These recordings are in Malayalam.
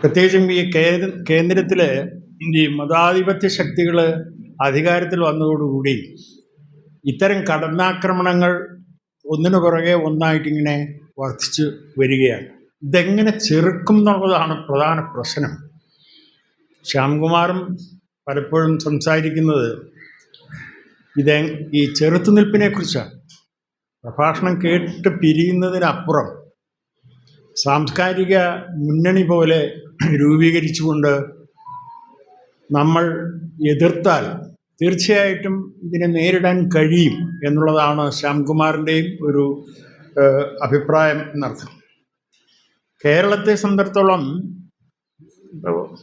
പ്രത്യേകിച്ചും ഈ കേന്ദ്രത്തിൽ ഈ മതാധിപത്യ ശക്തികൾ അധികാരത്തിൽ വന്നതോടുകൂടി ഇത്തരം കടന്നാക്രമണങ്ങൾ ഒന്നിനു പുറകെ ഒന്നായിട്ടിങ്ങനെ വർദ്ധിച്ചു വരികയാണ്. ഇതെങ്ങനെ ചെറുക്കും എന്നുള്ളതാണ് പ്രധാന പ്രശ്നം. ശ്യാംകുമാറും പലപ്പോഴും സംസാരിക്കുന്നത് ഈ ചെറുത്തുനിൽപ്പിനെ കുറിച്ചാണ്. പ്രഭാഷണം കേട്ട് പിരിയുന്നതിനപ്പുറം സാംസ്കാരിക മുന്നണി പോലെ രൂപീകരിച്ചുകൊണ്ട് നമ്മൾ എതിർത്താൽ തീർച്ചയായിട്ടും ഇതിനെ നേരിടാൻ കഴിയും എന്നുള്ളതാണ് ശ്യാംകുമാറിൻ്റെയും ഒരു അഭിപ്രായം എന്നർത്ഥം. കേരളത്തെ സംബന്ധിച്ചിടത്തോളം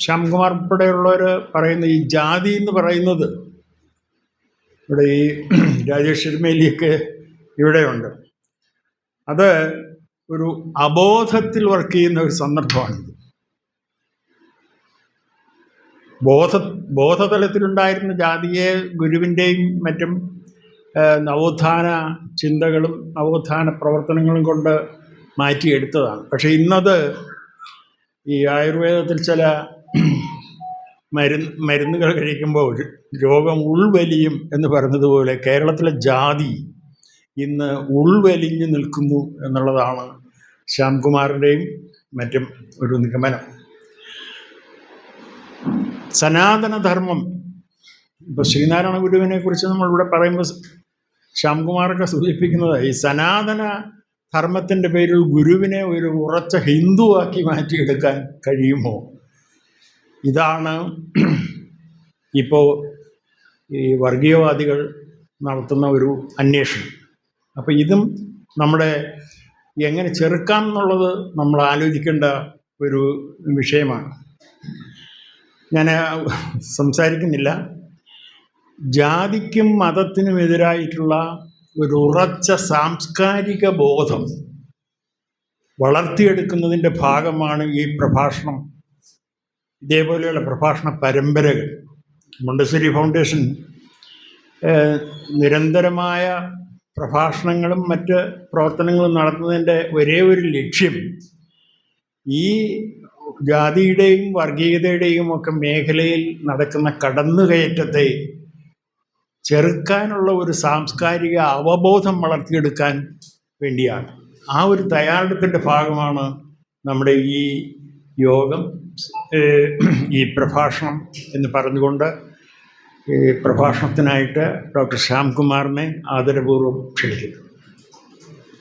ശ്യാംകുമാർ ഉൾപ്പെടെയുള്ളവർ പറയുന്ന ഈ ജാതി എന്ന് പറയുന്നത്, ഇവിടെ ഈ രാജേഷ് എരുമേലിയൊക്കെ ഇവിടെയുണ്ട്, അത് ഒരു അബോധത്തിൽ വർക്ക് ചെയ്യുന്ന ഒരു സന്ദർഭമാണിത്. ബോധതലത്തിലുണ്ടായിരുന്ന ജാതിയെ ഗുരുവിൻ്റെയും മറ്റും നവോത്ഥാന ചിന്തകളും നവോത്ഥാന പ്രവർത്തനങ്ങളും കൊണ്ട് മാറ്റിയെടുത്തതാണ്. പക്ഷേ ഇന്നത് ഈ ആയുർവേദത്തിൽ ചില മരുന്നുകൾ കഴിക്കുമ്പോൾ രോഗം ഉൾവലിയും എന്ന് പറഞ്ഞതുപോലെ കേരളത്തിലെ ജാതി ഇന്ന് ഉൾവലിഞ്ഞു നിൽക്കുന്നു എന്നുള്ളതാണ് ശ്യാംകുമാറിൻ്റെയും മറ്റും ഒരു നിഗമനം. സനാതനധർമ്മം, ഇപ്പോൾ ശ്രീനാരായണ ഗുരുവിനെ കുറിച്ച് നമ്മളിവിടെ പറയുമ്പോൾ ശ്യാംകുമാറൊക്കെ സൂചിപ്പിക്കുന്നത് ഈ സനാതന ധർമ്മത്തിൻ്റെ പേരിൽ ഗുരുവിനെ ഒരു ഉറച്ച ഹിന്ദുവാക്കി മാറ്റിയെടുക്കാൻ കഴിയുമോ? ഇതാണ് ഇപ്പോൾ ഈ വർഗീയവാദികൾ നടത്തുന്ന ഒരു അന്വേഷണം. അപ്പോൾ ഇതും നമ്മുടെ എങ്ങനെ ചെറുക്കാം എന്നുള്ളത് നമ്മൾ ആലോചിക്കേണ്ട ഒരു വിഷയമാണ്. ഞാൻ സംസാരിക്കുന്നില്ല. ജാതിക്കും മതത്തിനുമെതിരായിട്ടുള്ള ഒരു ഉറച്ച സാംസ്കാരിക ബോധം വളർത്തിയെടുക്കുന്നതിൻ്റെ ഭാഗമാണ് ഈ പ്രഭാഷണം, ഇതേപോലെയുള്ള പ്രഭാഷണ പരമ്പരകൾ. മോണ്ടസറി ഫൗണ്ടേഷൻ നിരന്തരമായ പ്രഭാഷണങ്ങളും മറ്റ് പ്രവർത്തനങ്ങളും നടത്തുന്നതിൻ്റെ ഒരേ ഒരു ലക്ഷ്യം ഈ ജാതിയുടെയും വർഗീയതയുടെയും ഒക്കെ മേഖലയിൽ നടക്കുന്ന കടന്നുകയറ്റത്തെ ചെറുക്കാനുള്ള ഒരു സാംസ്കാരിക അവബോധം വളർത്തിയെടുക്കാൻ വേണ്ടിയാണ്. ആ ഒരു തയ്യാറെടുപ്പിൻ്റെ ഭാഗമാണ് നമ്മുടെ ഈ യോഗം, ഈ പ്രഭാഷണം എന്ന് പറഞ്ഞുകൊണ്ട് ഈ പ്രഭാഷണത്തിനായിട്ട് ഡോക്ടർ ശ്യാംകുമാറിനെ ആദരപൂർവ്വം ക്ഷണിക്കുന്നു.